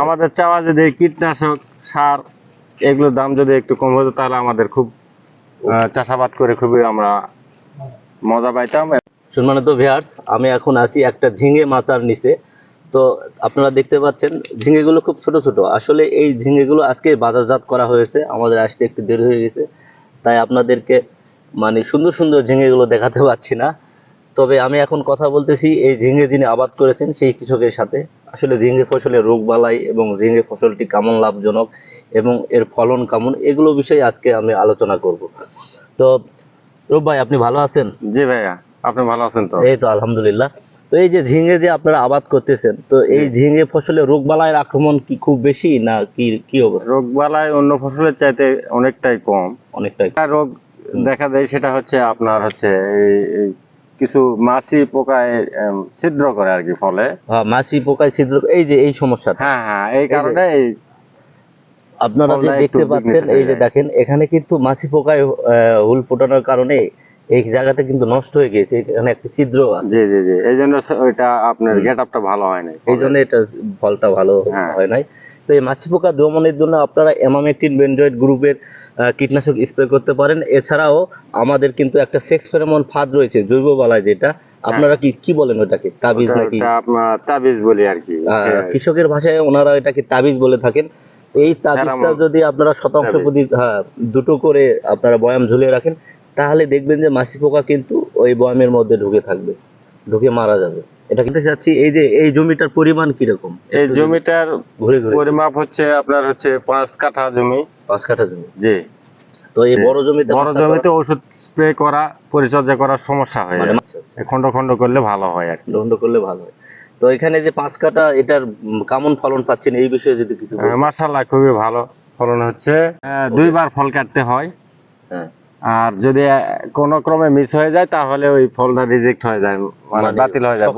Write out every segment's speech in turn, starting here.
আমাদের চাওয়া যদি কীটনাশক সার এগুলোর দাম যদি একটু কম হতো তাহলে আমাদের খুব চাষাবাদ করে খুবই আমরা মজা পাইতাম। সম্মানিত ভিউয়ার্স, আমি এখন আছি একটা ঝিঙে মাচার নিচে। তো আপনারা দেখতে পাচ্ছেন ঝিঙেগুলো খুব ছোট ছোট। আসলে এই ঝিঙেগুলো আজকে বাজারজাত করা হয়েছে, আমাদের আসতে একটু দেরি হয়ে গেছে, তাই আপনাদেরকে মানে সুন্দর সুন্দর ঝিঙেগুলো দেখাতে পাচ্ছি না। তবে আমি এখন কথা বলতেছি এই ঝিঙে যিনি আবাদ করেছেন সেই কৃষকের সাথে। আসলে ঝিঙে ফসলের রোগবালাই এবং ঝিঙে ফসলটি কেমন লাভজনক এবং এর ফলন কেমন, এগুলো বিষয়ে আজকে আমি আলোচনা করব। তো রূপ ভাই, আপনি ভালো আছেন? জি ভাইয়া, আপনি ভালো আছেন তো? এই তো আলহামদুলিল্লাহ। তো এই যে ঝিঙে যে আপনারা আবাদ করতেছেন, তো এই ঝিঙে ফসলে রোগবালাইয়ের আক্রমণ কি খুব বেশি না কি কি অবস্থা? রোগবালাই অন্য ফসলের চাইতে অনেকটাই কম। অনেকটাই রোগ দেখা যায় সেটা হচ্ছে আপনার হচ্ছে এই কিছু মাছি পোকায় ছিদ্র করে আর কি, ফলে মাছি পোকায় ছিদ্র, এই যে এই সমস্যাটা। হ্যাঁ হ্যাঁ, এই কারণে আপনারা যে দেখতে পাচ্ছেন, এই যে দেখেন এখানে কিন্তু মাছি পোকায় হুল ফোটানোর কারণে এই জায়গাটা কিন্তু নষ্ট হয়ে গেছে, এখানে একটা ছিদ্র আছে। জি জি জি, এই জন্য ওইটা আপনার গেটআপটা ভালো হয় না, এই জন্য এটা ফলটা ভালো হয় নাই। তো এই মাছি পোকা দমনের জন্য আপনারা এমামেকটিন বেনজয়েড গ্রুপের কীটনাশক স্প্রে করতে পারেন। এছাড়াও আমাদের কিন্তু একটা সেক্স ফেরোমন ফাঁদ রয়েছে, জৈব বালাই, যেটা আপনারা কি বলেন ওটাকে? তাবিজ নাকি? আপনার তাবিজ বলি আর কি, কৃষকের ভাষায় ওনারা এটাকে তাবিজ বলে থাকেন। এই তাবিজটা যদি আপনারা শতাংশ প্রতি দুটো করে আপনারা বয়াম ঝুলিয়ে রাখেন, তাহলে দেখবেন যে মাছি পোকা কিন্তু ওই বয়ামের মধ্যে ঢুকে থাকবে, ঢুকে মারা যাবে। এটা কিনতে চাচ্ছি। এই যে এই জমিটার পরিমাণ কিরকম? এই জমিটার পরিমাপ হচ্ছে আপনার হচ্ছে 5 কাঠা জমি। 5 কাঠা জমি, জি। তো এই বড় জমিতে ওষুধ স্প্রে করা, পরিচর্যা করার সমস্যা হয়, খন্ড খন্ড করলে ভালো হয় আর কি। খন্ড করলে ভালো হয়। তো এখানে যে 5 কাঠা, এটার কেমন ফলন পাচ্ছেন এই বিষয়ে যদি কিছু বলেন। মাশাআল্লাহ, খুবই ভালো ফলন হচ্ছে। 2 বার ফল কাটতে হয়। হ্যাঁ, আর যদি কোনো ক্রমে মিস হয়ে যায় তাহলে ওই ফলটা রিজেক্ট হয়ে যায়, মানে বাতিল হয়ে যায়,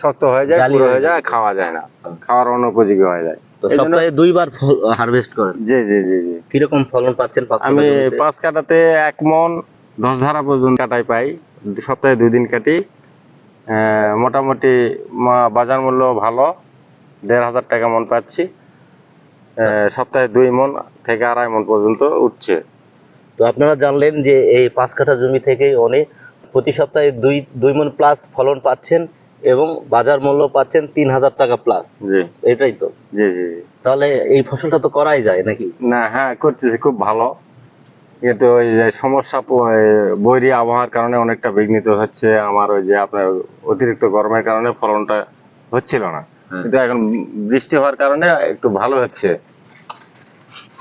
শক্ত হয়ে যায়, পুরো হয়ে যায়, খাওয়া যায় না, খাওয়ার অনুপযোগী হয়ে যায়। তো সপ্তাহে 2 বার হারভেস্ট করেন? জি জি জি জি। কিরকম ফলন পাচ্ছেন? আমি 5 কাঠাতে 1 মণ 10 ধারা পর্যন্ত কাটাই পাই। সপ্তাহে 2 দিন কাটি। মোটামুটি বাজার মূল্য ভালো, 1,500 টাকা মন পাচ্ছি। সপ্তাহে 2 মণ থেকে 2.5 মণ পর্যন্ত উঠছে। তো আপনারা জানলেন যে এই 5 কাঠা জমি থেকেই অনেক প্রতি সপ্তাহে 2 মণ প্লাস ফলন পাচ্ছেন এবং বাজার মূল্য পাচ্ছেন 3,000 টাকা প্লাস। জি, এটাই তো? জি জি। তাহলে এই ফসলটা তো করাই যায় নাকি? না, হ্যাঁ করতেছি, খুব ভালো। কিন্তু ওই যে সমস্যা, বৈরী আবহাওয়ার কারণে অনেকটা বিঘ্নিত হচ্ছে আমার। ওই যে আপনার অতিরিক্ত গরমের কারণে ফলনটা হচ্ছিল না, কিন্তু এখন বৃষ্টি হওয়ার কারণে একটু ভালো হচ্ছে।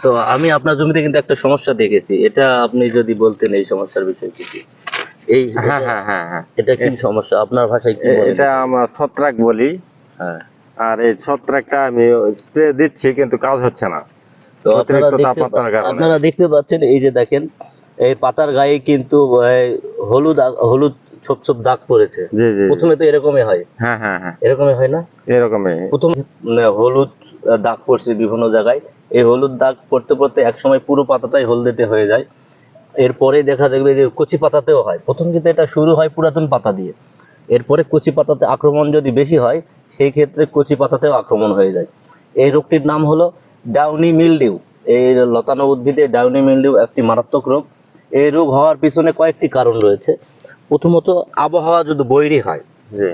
তো আমি আপনার জমিতে কিন্তু একটা সমস্যা দেখেছি, এটা আপনি যদি বলতেন এই সমস্যার বিষয়ে কিছু। এই হ্যাঁ হ্যাঁ হ্যাঁ হ্যাঁ, এটা কি সমস্যা আপনার ভাষায় কি বলেন? এটা আমরা ছত্রাক বলি। হ্যাঁ, আর এই ছত্রাকটা আমি স্প্রে দিচ্ছি কিন্তু কাজ হচ্ছে না, তো আপনারা দেখতে পাচ্ছেন, এই যে দেখেন এই পাতার গায়ে কিন্তু হলুদ হলুদ ছোপ ছোপ দাগ পড়েছে। প্রথমে তো এরকমই হয়। হ্যাঁ হ্যাঁ হ্যাঁ, এরকমই হয় না? এরকমই প্রথম হলুদ দাগ পড়ছে বিভিন্ন জায়গায়। এই হলুদ দাগ পড়তে পড়তে একসময় পুরো পাতাটাই হলদেটে হয়ে যায়। এরপরে দেখা যাবে যে কচি পাতাতেও হয়। প্রথম কিন্তু এটা শুরু হয় পুরাতন পাতা দিয়ে, এরপরে কচি পাতাতে আক্রমণ যদি বেশি হয় সেই ক্ষেত্রে কচি পাতাতেও আক্রমণ হয়ে যায়। এই রোগটির নাম হলো ডাউনি মিলডিউ। এই লতানো উদ্ভিদে ডাউনি মিলডিউ একটি মারাত্মক রোগ। এই রোগ হওয়ার পিছনে কয়েকটি কারণ রয়েছে। প্রথমত, আবহাওয়া যদি বৈরী হয়,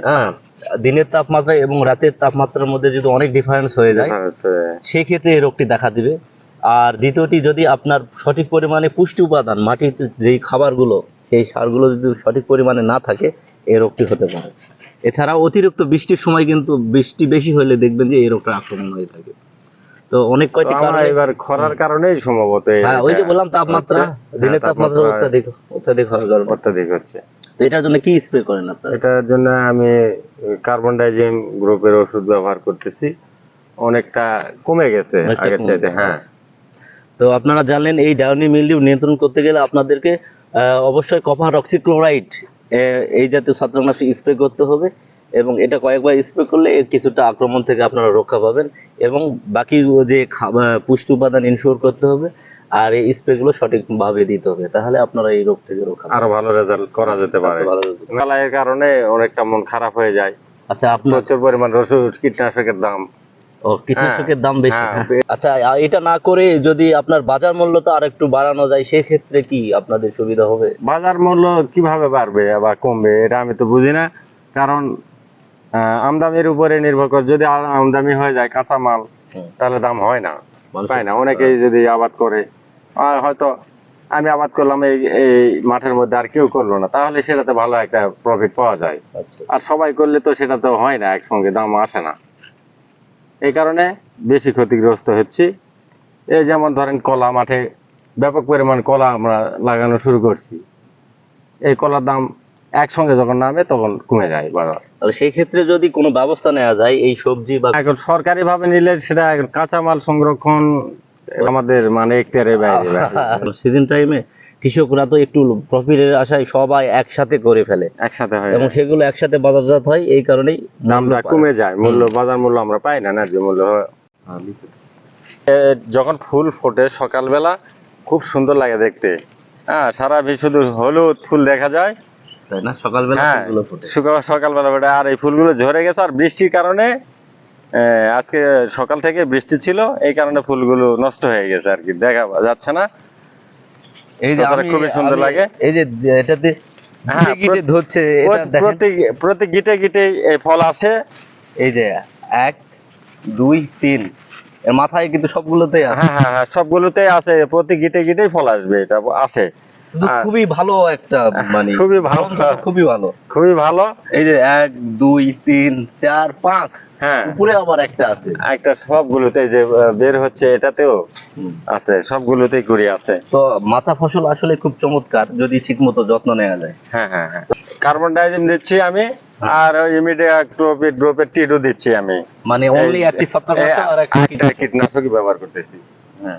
হ্যাঁ, দিনের তাপমাত্রা এবং রাতের তাপমাত্রার মধ্যে যদি অনেক ডিফারেন্স হয়ে যায় সেই ক্ষেত্রে এই রোগটি দেখা দিবে। আর দ্বিতীয়টি, যদি আপনার সঠিক পরিমাণে পুষ্টি উপাদান, মাটির যেই খাবারগুলো, সেই সারগুলো যদি সঠিক পরিমাণে না থাকে এই রোগটি হতে পারে। এছাড়াও অতিরিক্ত বৃষ্টির সময় কিন্তু বৃষ্টি বেশি হলে দেখবেন যে এই রোগটা আক্রমণ হয়ে থাকে। তো অনেক কয়টি কারণ, এবার খরার কারণেই সম্ভবত। হ্যাঁ, ওই যে বললাম তাপমাত্রা, দিনের তাপমাত্রা অত্যাধিক হচ্ছে। তো এটার জন্য কি স্প্রে করেন আপনারা? এটার জন্য আমি কার্বন ডাইজিম গ্রুপের ওষুধ ব্যবহার করতেছি, অনেকটা কমে গেছে আগের চাইতে। হ্যাঁ, তো আপনারা জানলেন এই ডাউনি মিলডিউ নিয়ন্ত্রণ করতে গেলে আপনাদেরকে অবশ্যই কপার অক্সিক্লোরাইড এই জাতীয় ছত্রাকনাশক স্প্রে করতে হবে, এবং এটা কয়েকবার স্প্রে করলে এর কিছুটা আক্রমণ থেকে আপনারা রক্ষা পাবেন। এবং বাকি যে পুষ্টি উপাদান ইনশিওর করতে হবে, আর এই স্প্রেগুলো সঠিকভাবে দিতে হবে, তাহলে আপনারা এই রোগ থেকে রক্ষা আরো ভালো রেজাল্ট করা যেতে পারে। মেলার কারণে অনেকটা মন খারাপ হয়ে যায়। আচ্ছা, আপনার প্রচুর পরিমাণ ওষুধ কীটনাশকের দাম, ও, কীটনাশকের দাম বেশি। হ্যাঁ। আচ্ছা, এটা না করে যদি আপনার বাজার মূল্য তো আর একটু বাড়ানো যায়, সেক্ষেত্রে কি আপনাদের সুবিধা হবে? বাজার মূল্য কিভাবে বাড়বে বা কমবে এটা আমি তো বুঝি না, কারণ আমদানির উপরে নির্ভর করে। যদি আমদানি হয়ে যায় কাঁচামাল, হুম। তাহলে দাম হয় না, মানুষের- পায় না। অনেকেই যদি আবাদ করে, হয়তো আমি আবাদ করলাম এই এই মাঠের মধ্যে, আর কেউ করলো না, তাহলে সেটাতে ভালো একটা প্রফিট পাওয়া যায়। আচ্ছা। আর সবাই করলে তো সেটা তো হয় না, একসঙ্গে দাম আসে না। এই কারণে বেশি ক্ষতিগ্রস্ত হচ্ছি। এই যেমন ধরেন কলা, মাঠে ব্যাপক পরিমাণ কলা আমরা লাগানো শুরু করছি, এই কলার দাম একসঙ্গে যখন নামে তখন কমে যায় বাজার। তাহলে সেই ক্ষেত্রে যদি কোনো ব্যবস্থা নেওয়া যায় এই সবজি বা এখন সরকারি ভাবে নিলে সেটা এখন কাঁচামাল সংরক্ষণ আমাদের মানে এখতিয়ারের বাইরে। সিজন টাইমে কৃষকরা তো একটু প্রফিটের আশায় সবাই একসাথে করে ফেলে, একসাথে হয় এবং সেগুলো একসাথে বাজারজাত হয়, এই কারণেই দামটা কমে যায়, মূল্য বাজার মূল্য আমরা পাই না, ন্যায্য মূল্য যখন ফুল ফোটে সকালবেলা খুব সুন্দর লাগে দেখতে। হ্যাঁ, সারা শুধু হলুদ ফুল দেখা যায়, তাই না? সকালবেলা হ্যাঁ, ফুলগুলো ফোটে। সকালবেলা ফোটে। আর এই ফুলগুলো ঝরে গেছে, আর বৃষ্টির কারণে আজকে সকাল থেকে বৃষ্টি ছিল, এই কারণে ফুলগুলো নষ্ট হয়ে গেছে আর কি, দেখা যাচ্ছে না। এই যে তাছাড়া খুবই সুন্দর লাগে। এই যে এটাতে হ্যাঁ, গিটে ধরছে, এটা দেখেন। প্রতি গিটে গিটে এই ফল আসে। এই যে 1 2 3 এর মাথায় কিন্তু সবগুলোতেই আছে। হ্যাঁ হ্যাঁ হ্যাঁ, সবগুলোতেই আছে, প্রতি গিটে গিটেই ফল আসবে, এটা আসে। কিন্তু খুবই ভালো একটা, মানে খুবই ভালো। খুবই ভালো। খুবই ভালো। এই যে 1 2 3 4 5, হ্যাঁ, উপরে আবার একটা আছে। একটা সবগুলোতে যে বের হচ্ছে এটাতেও আছে, সবগুলোতেই কুড়ি আছে। তো মাচা ফসল আসলে খুব চমৎকার যদি ঠিকমতো যত্ন নেওয়া যায়। হ্যাঁ হ্যাঁ হ্যাঁ, কার্বন ডাইজিম দিচ্ছি আমি, আর ইমিডিয়েট ড্রপের টিডও দিচ্ছি আমি। মানে অনলি একটি ছত্রাকনাশক আর একটা কীটনাশকই ব্যবহার করতেছি। হ্যাঁ।